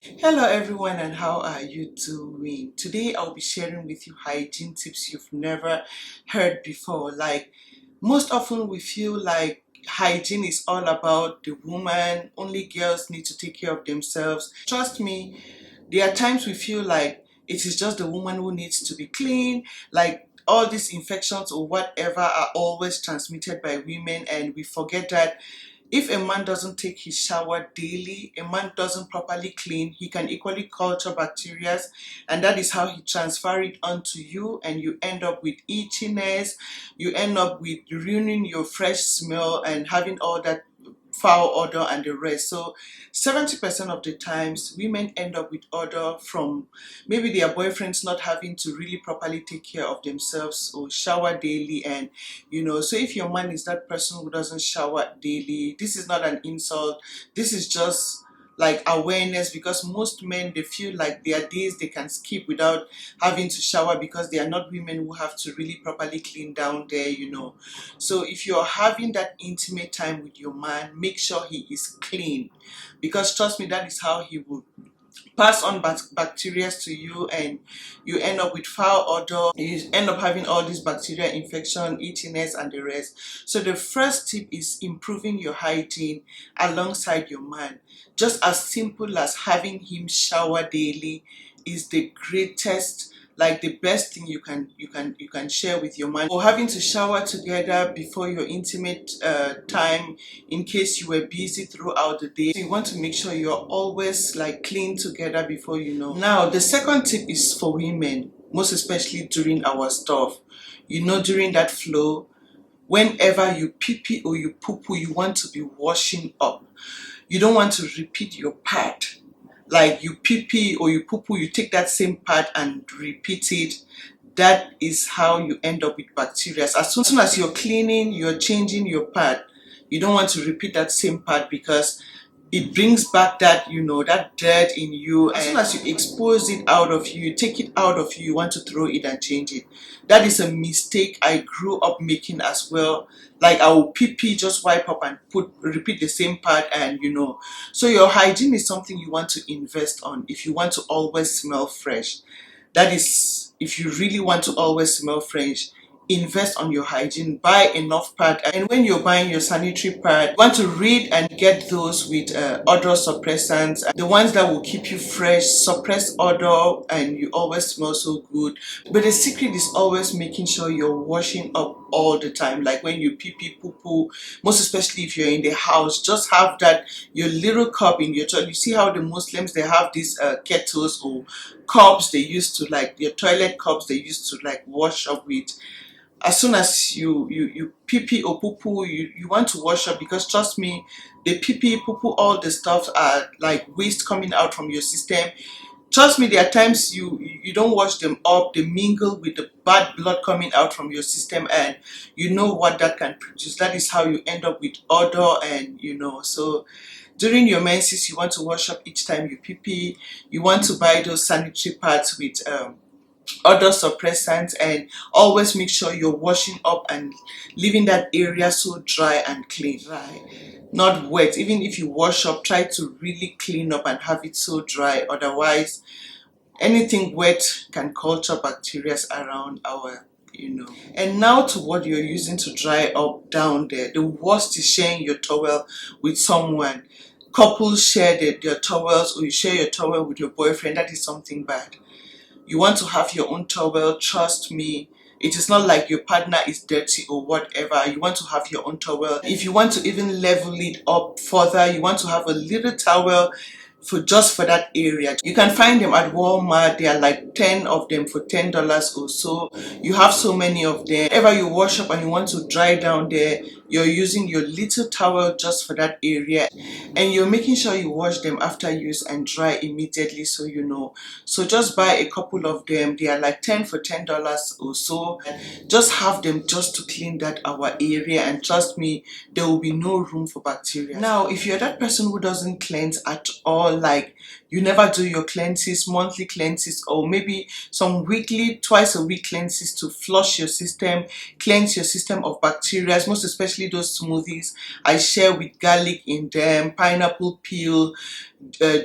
Hello everyone, and how are you doing? Today I'll be sharing with you hygiene tips you've never heard before. Like, most often we feel like hygiene is all about the woman, only girls need to take care of themselves. Trust me, there are times we feel like it is just the woman who needs to be clean, like all these infections or whatever are always transmitted by women, and we forget that if a man doesn't take his shower daily, a man doesn't properly clean, he can equally culture bacteria, and that is how he transfer it onto you, and you end up with itchiness, you end up with ruining your fresh smell and having all that foul odor and the rest. So 70% of the times women end up with odor from maybe their boyfriends not having to really properly take care of themselves or shower daily. And so if your man is that person who doesn't shower daily, this is not an insult, this is just like awareness, because most men, they feel like there are days they can skip without having to shower because they are not women who have to really properly clean down there. So if you're having that intimate time with your man, make sure he is clean, because trust me, that is how he will pass on bacteria to you, and you end up with foul odor, you end up having all these bacteria infection, itchiness and the rest. So the first tip is improving your hygiene alongside your man. Just as simple as having him shower daily is the greatest, like the best thing you can share with your man, or having to shower together before your intimate time, in case you were busy throughout the day. So you want to make sure you're always like clean together before Now, the second tip is for women, most especially during our stuff. During that flow, whenever you pee pee or you poo poo, you want to be washing up. You don't want to repeat your pad. Like you pee pee or you poo poo, you take that same pad and repeat it. That is how you end up with bacteria. As soon as you're cleaning, you're changing your pad, you don't want to repeat that same pad, because it brings back that dirt in you. As soon as you expose it out of you, take it out of you, you want to throw it and change it. That is a mistake I grew up making as well. Like, I will pee pee, just wipe up and repeat the same part, and so your hygiene is something you want to invest on if you want to always smell fresh. That is, if you really want to always smell fresh, invest on your hygiene, buy enough pad. And when you're buying your sanitary pad, you want to read and get those with odor suppressants, the ones that will keep you fresh, suppress odor, and you always smell so good. But the secret is always making sure you're washing up all the time. Like when you pee pee poo poo, most especially if you're in the house, just have that your little cup in your toilet. You see how the Muslims, they have these kettles or cups they used to, like your toilet cups they used to like wash up with. As soon as you pee pee or poo poo, you want to wash up, because trust me, the pee pee poo poo, all the stuff are like waste coming out from your system. Trust me, there are times you don't wash them up, they mingle with the bad blood coming out from your system, and you know what that can produce. That is how you end up with odor, and so during your menses, you want to wash up each time you pee pee. You want to buy those sanitary pads with other suppressants, and always make sure you're washing up and leaving that area so dry and clean, right? Not wet. Even if you wash up, try to really clean up and have it so dry. Otherwise, anything wet can culture bacteria around our. And now to what you're using to dry up down there. The worst is sharing your towel with someone. Couples share their towels, or you share your towel with your boyfriend. That is something bad. You want to have your own towel. Trust me, it is not like your partner is dirty or whatever. You want to have your own towel. If you want to even level it up further, you want to have a little towel for that area. You can find them at Walmart. There are like 10 of them for $10 or so. You have so many of them. Whenever you wash up and you want to dry down there, you're using your little towel just for that area, and you're making sure you wash them after use and dry immediately. So just buy a couple of them. They are like 10 for $10 or so. Just have them just to clean that our area, and trust me, there will be no room for bacteria. Now, if you're that person who doesn't cleanse at all, like you never do your cleanses, monthly cleanses, or maybe some weekly, twice a week cleanses to flush your system, cleanse your system of bacteria, most especially those smoothies I share with garlic in them, pineapple peel,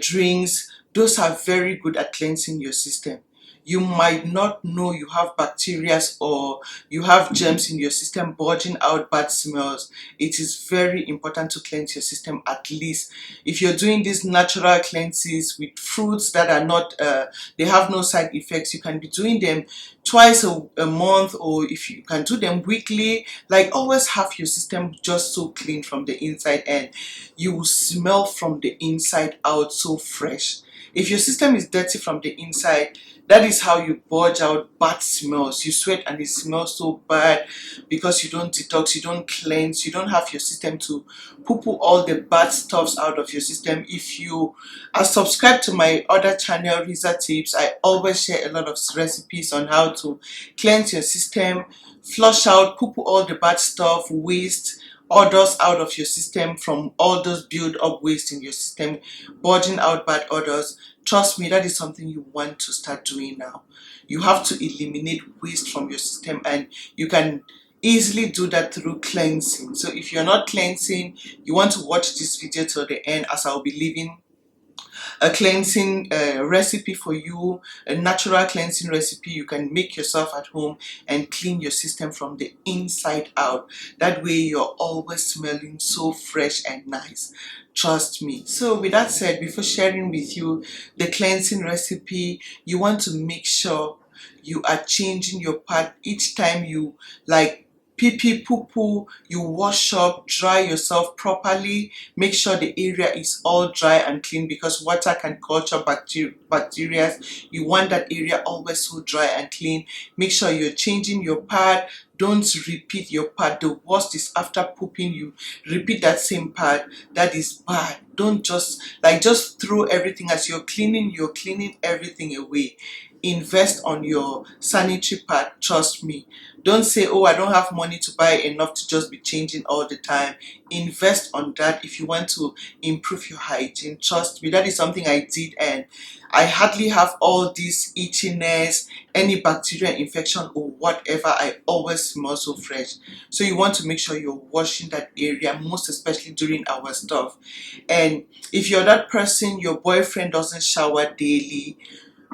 drinks, those are very good at cleansing your system. You might not know you have bacteria or you have germs in your system bulging out bad smells. It is very important to cleanse your system at least. If you're doing these natural cleanses with fruits that are not, they have no side effects, you can be doing them twice a month, or if you can do them weekly. Like, always have your system just so clean from the inside, and you will smell from the inside out so fresh. If your system is dirty from the inside, that is how you purge out bad smells. You sweat and it smells so bad because you don't detox, you don't cleanse, you don't have your system to poo-poo all the bad stuffs out of your system. If you are subscribed to my other channel, Risa Tips, I always share a lot of recipes on how to cleanse your system, flush out, poo-poo all the bad stuff, waste, odors out of your system, from all those build up waste in your system, purging out bad odors. Trust me, that is something you want to start doing now. You have to eliminate waste from your system, and you can easily do that through cleansing. So if you're not cleansing, you want to watch this video till the end, as I'll be leaving a cleansing recipe for you, a natural cleansing recipe you can make yourself at home and clean your system from the inside out. That way you're always smelling so fresh and nice. Trust me. So with that said, before sharing with you the cleansing recipe, you want to make sure you are changing your pad each time you like pee pee poo poo. You wash up, dry yourself properly. Make sure the area is all dry and clean, because water can culture bacteria. You want that area always so dry and clean. Make sure you're changing your pad. Don't repeat your pad. The worst is after pooping you repeat that same pad. That is bad. Don't just throw everything. As you're cleaning everything away. Invest on your sanitary pad. Trust me. Don't say, oh, I don't have money to buy enough to just be changing all the time. Invest on that if you want to improve your hygiene. Trust me, that is something I did, and I hardly have all this itchiness, any bacterial infection or whatever. I always smell so fresh. So you want to make sure you're washing that area, most especially during our stuff. And if you're that person, your boyfriend doesn't shower daily,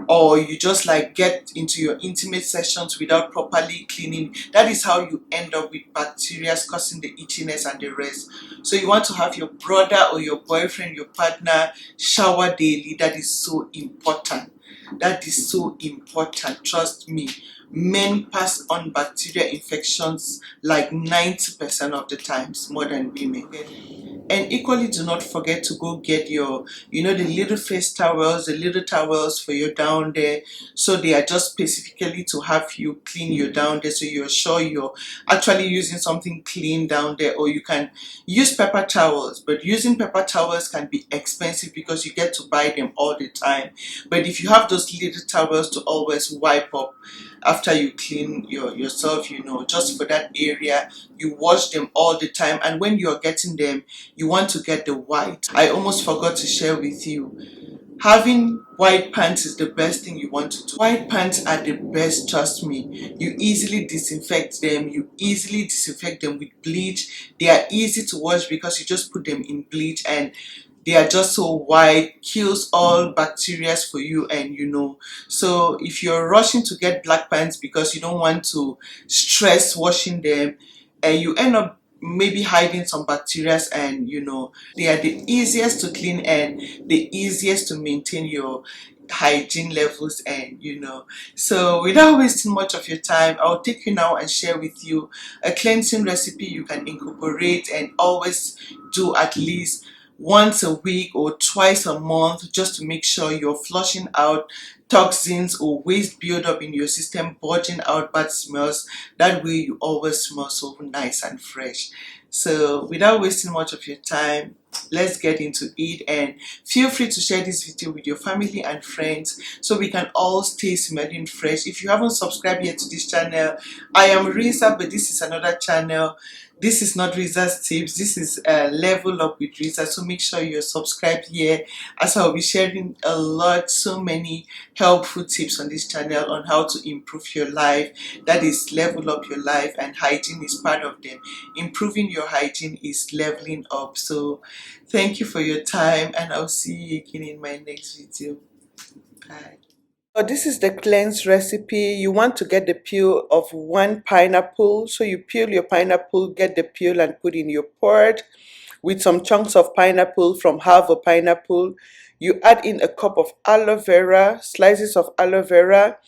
or you just like get into your intimate sessions without properly cleaning, that is how you end up with bacteria causing the itchiness and the rest. So you want to have your brother or your boyfriend, your partner, shower daily. That is so important. That is so important. Trust me. Men pass on bacterial infections like 90% of the times more than women. And equally, do not forget to go get your, the little face towels, the little towels for your down there. So they are just specifically to have you clean your down there, so you're sure you're actually using something clean down there. Or you can use paper towels, but using paper towels can be expensive because you get to buy them all the time. But if you have those little towels to always wipe up after you clean yourself, just for that area, you wash them all the time. And when you're getting them, you want to get the white. I almost forgot to share with you, having white pants is the best thing you want to do. White pants are the best, trust me. You easily disinfect them. With bleach. They are easy to wash because you just put them in bleach, and they are just so white, kills all bacteria for you. And so if you're rushing to get black pants because you don't want to stress washing them, and you end up maybe hiding some bacteria, and they are the easiest to clean and the easiest to maintain your hygiene levels. And so without wasting much of your time, I'll take you now and share with you a cleansing recipe you can incorporate and always do at least once a week or twice a month, just to make sure you're flushing out toxins or waste buildup in your system, purging out bad smells. That way you always smell so nice and fresh. So without wasting much of your time, let's get into it. And feel free to share this video with your family and friends so we can all stay smelling fresh. If you haven't subscribed yet to this channel, I am Risa, but this is another channel. This is not Risa's Tips. This is Level Up with Risa. So make sure you're subscribed here, as I'll be sharing so many helpful tips on this channel on how to improve your life. That is level up your life, and hygiene is part of them. Improving your hygiene is leveling up. So thank you for your time, and I'll see you again in my next video. Hi. So this is the cleanse recipe. You want to get the peel of one pineapple. So you peel your pineapple, get the peel and put in your pot with some chunks of pineapple from half a pineapple. You add in a cup of aloe vera, slices of aloe vera,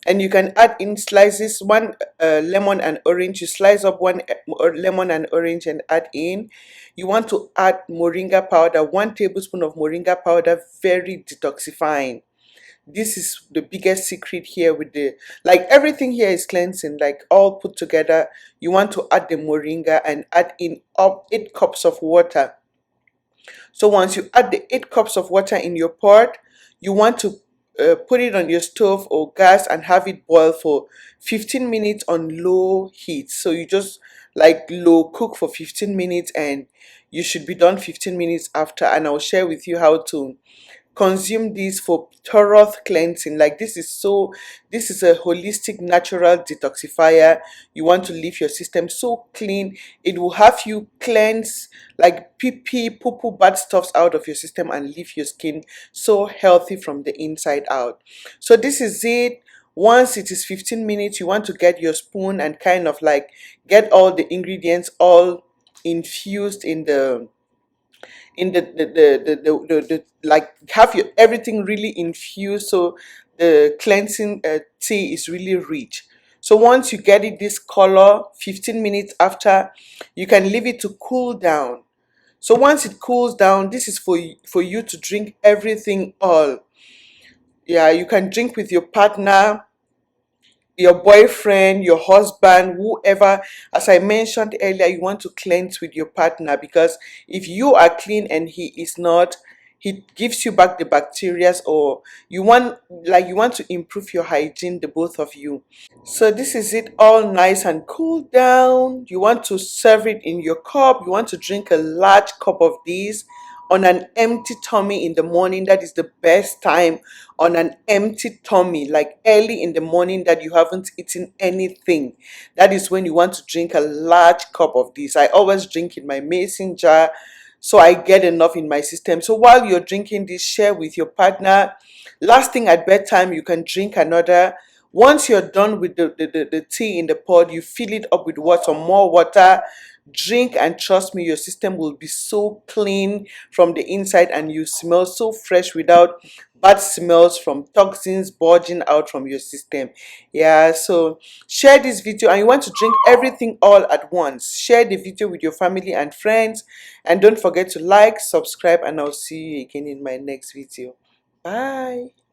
and you can add in slices, one lemon and orange. You slice up one lemon and orange and add in. You want to add moringa powder, 1 tablespoon of moringa powder, very detoxifying. This is the biggest secret here with the, like, everything here is cleansing, like all put together. You want to add the moringa and add in up 8 cups of water. So once you add the 8 cups of water in your pot, you want to put it on your stove or gas and have it boil for 15 minutes on low heat. So you just like low cook for 15 minutes and you should be done 15 minutes after, and I'll share with you how to consume this for thorough cleansing. Like, this is a holistic natural detoxifier. You want to leave your system so clean. It will have you cleanse like pee pee poo poo bad stuffs out of your system and leave your skin so healthy from the inside out. So this is it. Once it is 15 minutes, you want to get your spoon and kind of like get all the ingredients all infused in the like have your everything really infused, so the cleansing tea is really rich. So once you get it this color, 15 minutes after, you can leave it to cool down. So once it cools down, this is for you to drink everything all. Yeah, you can drink with your partner, your boyfriend, your husband, whoever. As I mentioned earlier, you want to cleanse with your partner, because if you are clean and he is not, he gives you back the bacteria, or you want to improve your hygiene, the both of you. So this is it, all nice and cool down. You want to serve it in your cup. You want to drink a large cup of this on an empty tummy in the morning. That is the best time, on an empty tummy, like early in the morning that you haven't eaten anything. That is when you want to drink a large cup of this. I always drink in my mason jar so I get enough in my system. So while you're drinking this, share with your partner. Last thing at bedtime, you can drink another. Once you're done with the tea in the pot, you fill it up with water, more water. Drink, and trust me, your system will be so clean from the inside and you smell so fresh without bad smells from toxins bulging out from your system. Yeah, so share this video, and you want to drink everything all at once. Share the video with your family and friends, and don't forget to like, subscribe, and I'll see you again in my next video. Bye.